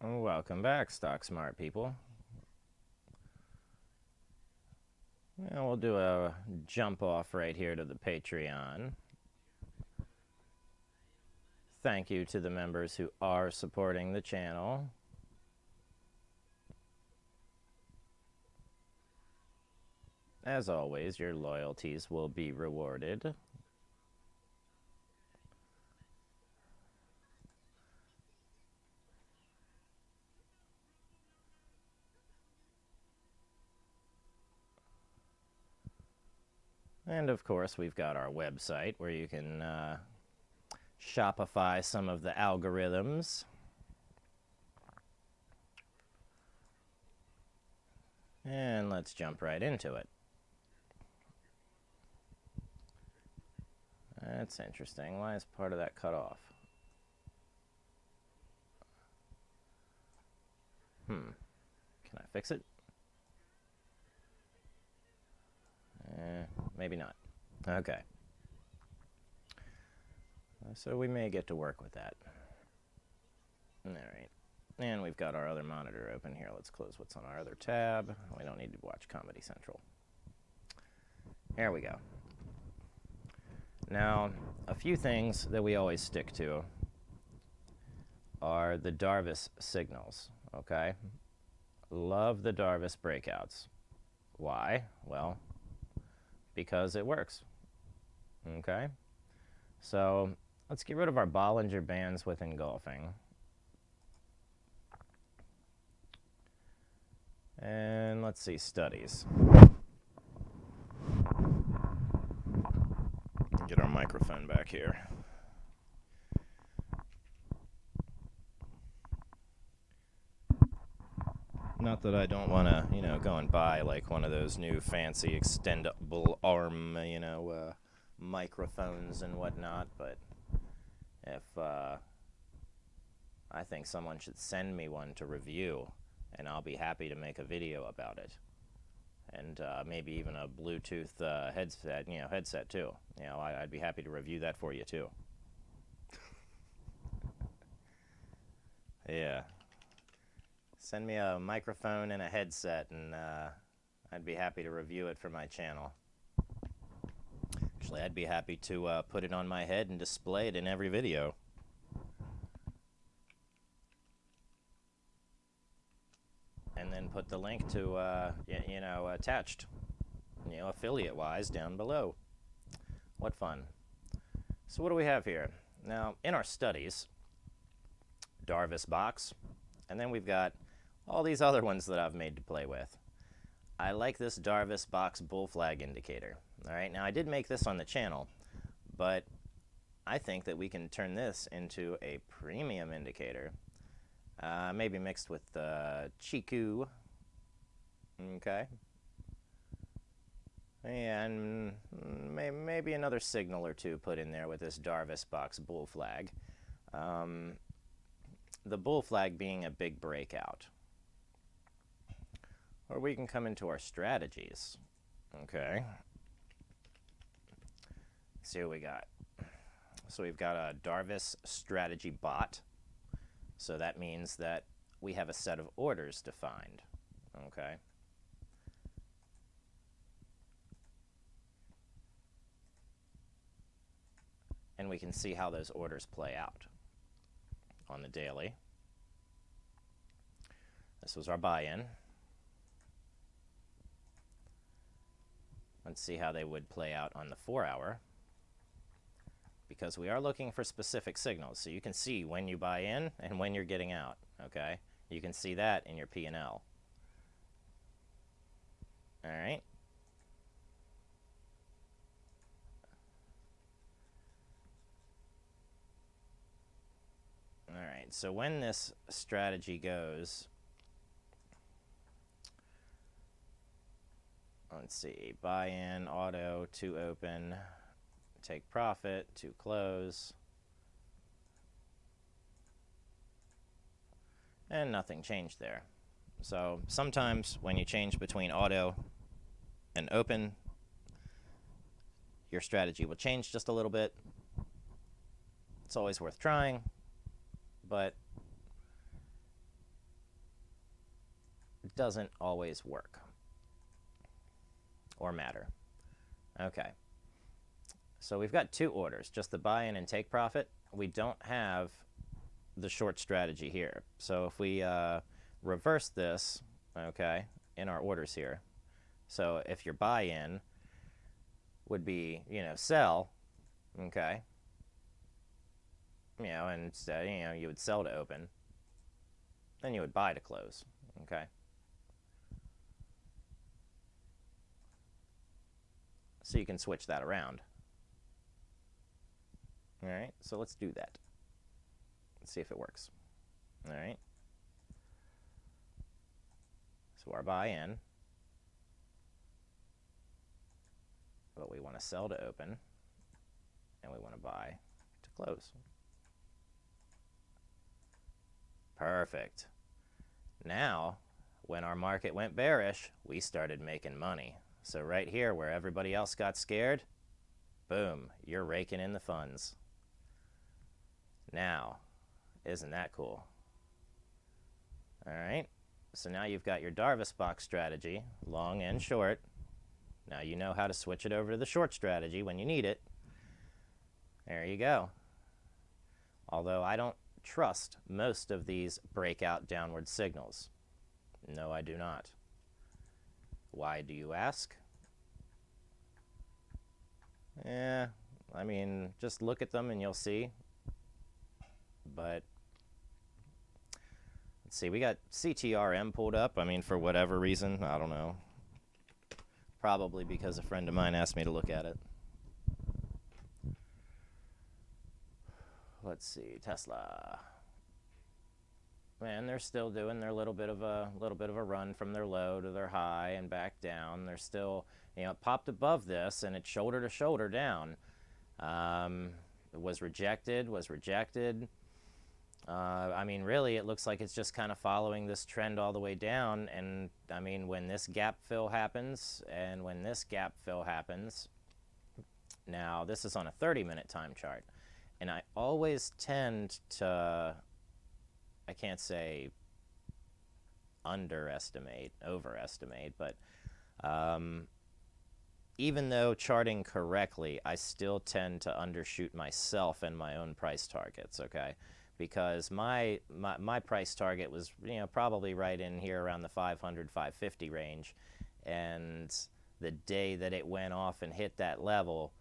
Welcome back, Stock Smart people. And we'll do a jump off right here to the Patreon. Thank you to the members who are supporting the channel. As always, your loyalties will be rewarded. And of course, we've got our website where you can Shopify some of the algorithms. And let's jump right into it. That's interesting. Why is part of that cut off? Can I fix it? Maybe not. Okay. So we may get to work with that. Alright. And we've got our other monitor open here. Let's close what's on our other tab. We don't need to watch Comedy Central. There we go. Now, a few things that we always stick to are the Darvas signals, okay? Love the Darvas breakouts. Why? Well, because it works, okay? So let's get rid of our Bollinger Bands with engulfing. And let's see, studies. Get our microphone back here. Not that I don't want to, go and buy like one of those new fancy extendable arm, microphones and whatnot, but if I think someone should send me one to review, and I'll be happy to make a video about it. And maybe even a Bluetooth headset too. I'd be happy to review that for you too. Yeah. Send me a microphone and a headset, and I'd be happy to review it for my channel. Actually, I'd be happy to put it on my head and display it in every video. And then put the link to, attached, affiliate-wise down below. What fun. So what do we have here? Now, in our studies, Darvas box, and then we've got all these other ones that I've made to play with. I like this Darvas box bull flag indicator. All right, now I did make this on the channel, but I think that we can turn this into a premium indicator. Maybe mixed with Chiku. Okay. And maybe another signal or two put in there with this Darvas box bull flag. The bull flag being a big breakout. Or we can come into our strategies. Okay. Let's see what we got. So we've got a Darvas strategy bot. So that means that we have a set of orders defined. Okay. And we can see how those orders play out on the daily. This was our buy-in. Let's see how they would play out on the 4-hour, because we are looking for specific signals. So you can see when you buy in and when you're getting out, okay? You can see that in your P&L. All right. All right, so when this strategy goes, let's see, buy in, auto, to open, take profit, to close, and nothing changed there. So sometimes when you change between auto and open, your strategy will change just a little bit. It's always worth trying, but doesn't always work or matter. Okay. So we've got two orders, just the buy-in and take profit. We don't have the short strategy here. So if we reverse this, okay, in our orders here. So if your buy-in would be, sell, okay, and instead, you would sell to open, then you would buy to close, okay. So you can switch that around. All right, so let's do that. Let's see if it works. All right. So our buy-in, but we want to sell to open, and we want to buy to close. Perfect. Now, when our market went bearish, we started making money. So right here, where everybody else got scared, boom, you're raking in the funds. Now, isn't that cool? All right, so now you've got your Darvas box strategy, long and short. Now you know how to switch it over to the short strategy when you need it. There you go. Although I don't trust most of these breakout downward signals. No, I do not. Why, do you ask? Yeah, I mean, just look at them and you'll see. But let's see, we got CTRM pulled up. I mean, for whatever reason, I don't know. Probably because a friend of mine asked me to look at it. Let's see, Tesla. And they're still doing their little bit of a run from their low to their high and back down. They're still, it popped above this and it's shoulder to shoulder down. It was rejected. I mean, really, it looks like it's just kind of following this trend all the way down. And I mean, when this gap fill happens, and when this gap fill happens, now this is on a 30-minute time chart. And I always tend to, I can't say underestimate, overestimate, but even though charting correctly, I still tend to undershoot myself and my own price targets, okay? Because my price target was, probably right in here around the 500, 550 range. And the day that it went off and hit that level,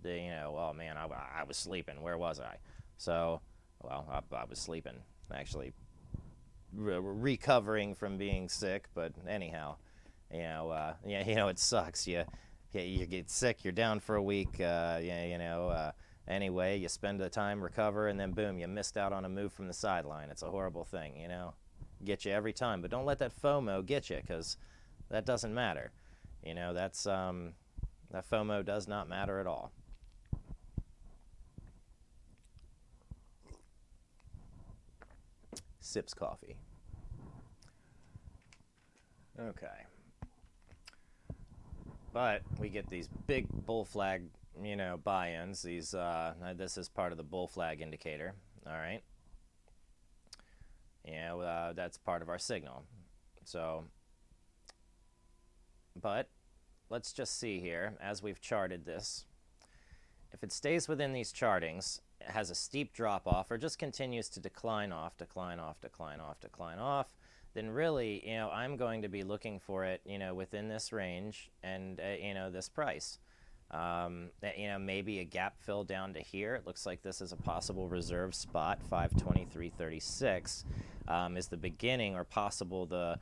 oh man, I was sleeping. Where was I? So, well, I was sleeping, actually recovering from being sick. But anyhow, it sucks. You get sick, you're down for a week. Anyway, you spend the time, recover, and then boom, you missed out on a move from the sideline. It's a horrible thing, Get you every time, but don't let that FOMO get you, because that doesn't matter. That FOMO does not matter at all. Sips coffee. Okay. But we get these big bull flag, buy-ins. These, this is part of the bull flag indicator. All right. That's part of our signal. So, but let's just see here, as we've charted this, if it stays within these chartings, it has a steep drop off or just continues to decline off, then really, I'm going to be looking for it, within this range and, this price. Maybe a gap fill down to here. It looks like this is a possible reserve spot. 523.36 is the beginning, or possible the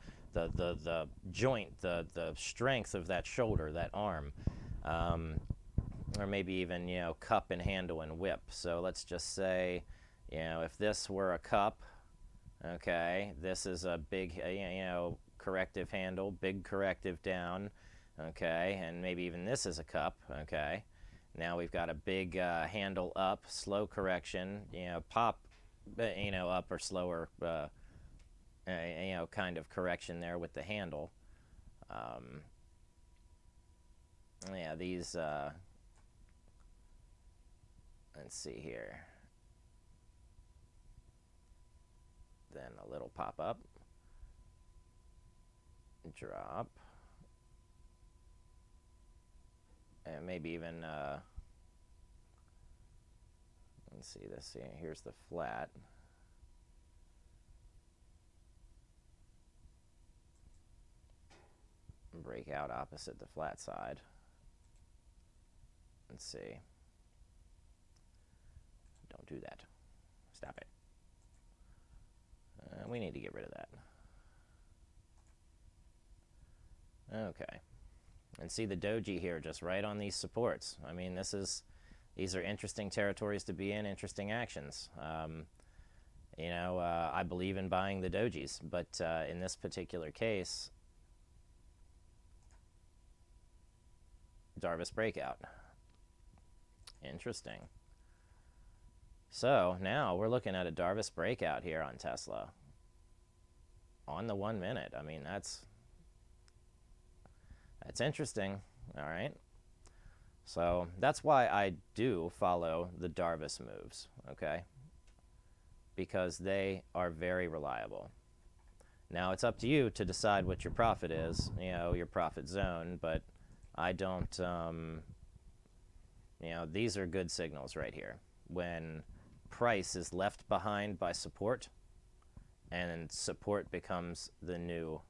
joint, the strength of that shoulder, that arm, or maybe even cup and handle and whip. So let's just say, if this were a cup, okay, this is a big corrective handle, big corrective down. Okay, and maybe even this is a cup, okay. Now we've got a big handle up, slow correction, pop, up or slower, kind of correction there with the handle. These, let's see here. Then a little pop up. drop, and maybe even, let's see this, here's the flat. Breakout opposite the flat side. Let's see. Don't do that. Stop it. We need to get rid of that. Okay. And see the doji here just right on these supports. I mean, these are interesting territories to be in, interesting actions. I believe in buying the dojis, but in this particular case, Darvas breakout. Interesting. So now we're looking at a Darvas breakout here on Tesla on the 1 minute. I mean, that's interesting. All right. So that's why I do follow the Darvas moves, okay? Because they are very reliable. Now it's up to you to decide what your profit is, your profit zone, but I don't, these are good signals right here. When price is left behind by support, and support becomes the new,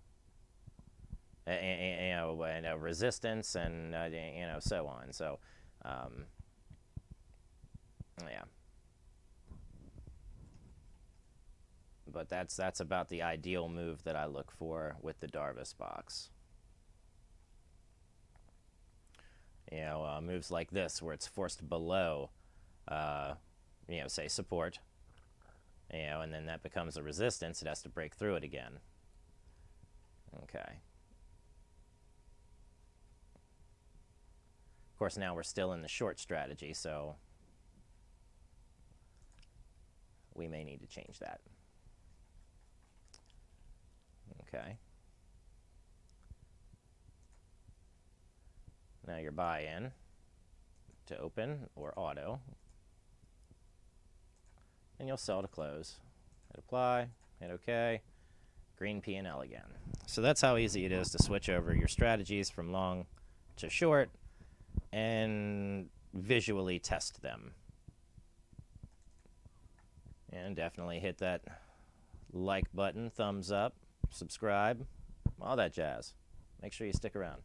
resistance, and so on. So, yeah. But that's about the ideal move that I look for with the Darvas box. Moves like this where it's forced below, say support, and then that becomes a resistance. It has to break through it again. Okay. Of course, now we're still in the short strategy, so we may need to change that. Okay. Now your buy-in to open or auto, and you'll sell to close. Hit apply, hit OK, green P&L again. So that's how easy it is to switch over your strategies from long to short and visually test them. And definitely hit that like button, thumbs up, subscribe, all that jazz. Make sure you stick around.